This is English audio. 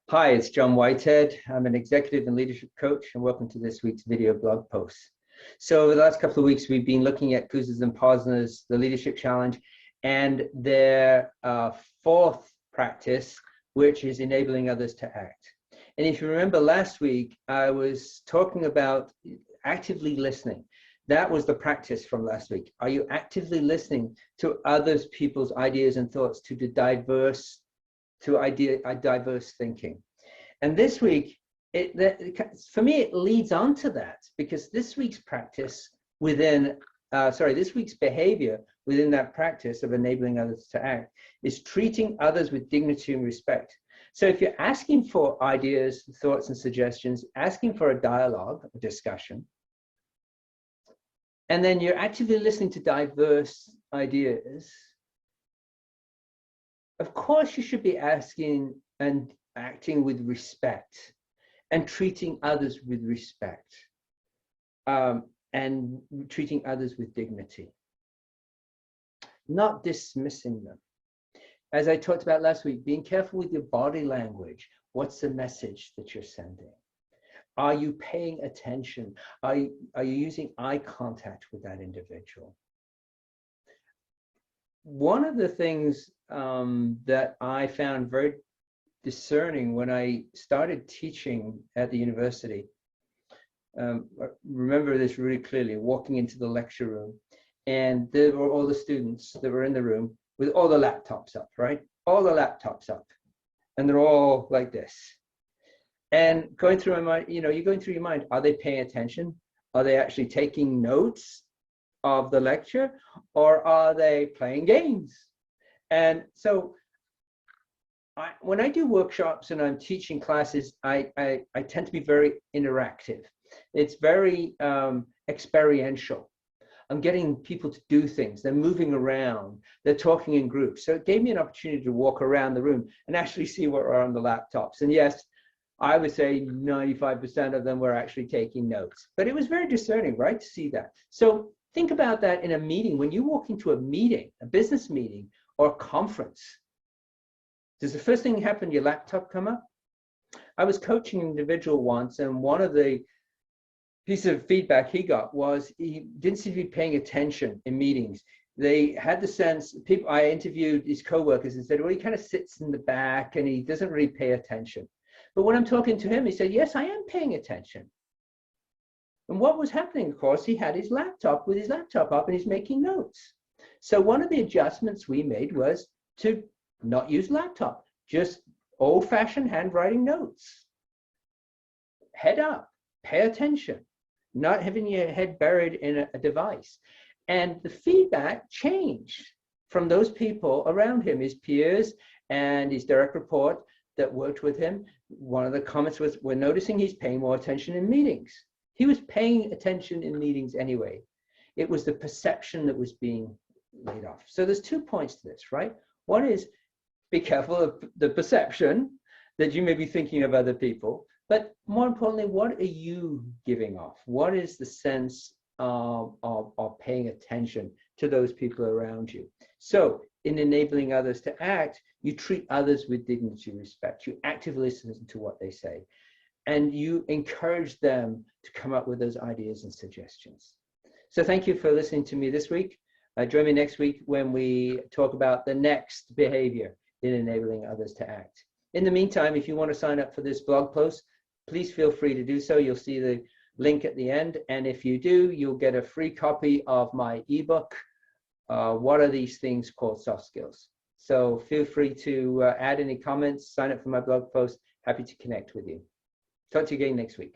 Hi, it's John Whitehead. I'm an executive and leadership coach, and welcome to this week's video blog post. So over the last couple of weeks, we've been looking at Kouzes and Posner's The Leadership Challenge and their fourth practice, which is enabling others to act. And if you remember last week, I was talking about actively listening. That was the practice from last week. Are you actively listening to others, people's ideas and thoughts, to the diverse thinking? And this week, for me, it leads on to that, because this week's practice within, this week's behavior within that practice of enabling others to act is treating others with dignity and respect. So if you're asking for ideas, thoughts, and suggestions, asking for a dialogue, a discussion, and then you're actively listening to diverse ideas, of course, you should be asking and acting with respect and treating others with respect and treating others with dignity, not dismissing them. As I talked about last week, being careful with your body language. What's the message that you're sending? Are you paying attention? Are you using eye contact with that individual? One of the things that I found very discerning when I started teaching at the university, I remember this really clearly, walking into the lecture room, and there were all the students that were in the room with all the laptops up, right? All the laptops up, and they're all like this. And going through my mind, you're going through your mind, are they paying attention? Are they actually taking notes of the lecture, or are they playing games? And so when I do workshops and I'm teaching classes, I tend to be very interactive. It's very experiential. I'm getting people to do things. They're moving around. They're talking in groups. So it gave me an opportunity to walk around the room and actually see what are on the laptops. And yes, I would say 95% of them were actually taking notes. But it was very discerning, right, to see that. So think about that in a meeting. When you walk into a meeting, a business meeting or a conference, does the first thing happen, your laptop come up? I was coaching an individual once, and one of the pieces of feedback he got was he didn't seem to be paying attention in meetings. They had the sense, I interviewed his coworkers and said, well, he kind of sits in the back and he doesn't really pay attention. But when I'm talking to him, he said, yes, I am paying attention. And what was happening, of course, he had his laptop with his laptop up and he's making notes. So one of the adjustments we made was to not use laptop, just old-fashioned handwriting notes. Head up, pay attention, not having your head buried in a device. And the feedback changed from those people around him, his peers and his direct report that worked with him. One of the comments was, we're noticing he's paying more attention in meetings. He was paying attention in meetings anyway. It was the perception that was being laid off. So there's 2 points to this, right? One is, be careful of the perception that you may be thinking of other people, but more importantly, what are you giving off? What is the sense of paying attention to those people around you? So in enabling others to act, you treat others with dignity and respect. You actively listen to what they say, and you encourage them to come up with those ideas and suggestions. So thank you for listening to me this week. Join me next week when we talk about the next behavior in enabling others to act. In the meantime, if you want to sign up for this blog post, please feel free to do so. You'll see the link at the end. And if you do, you'll get a free copy of my ebook, What Are These Things Called Soft Skills? So feel free to add any comments, sign up for my blog post. Happy to connect with you. Talk to you again next week.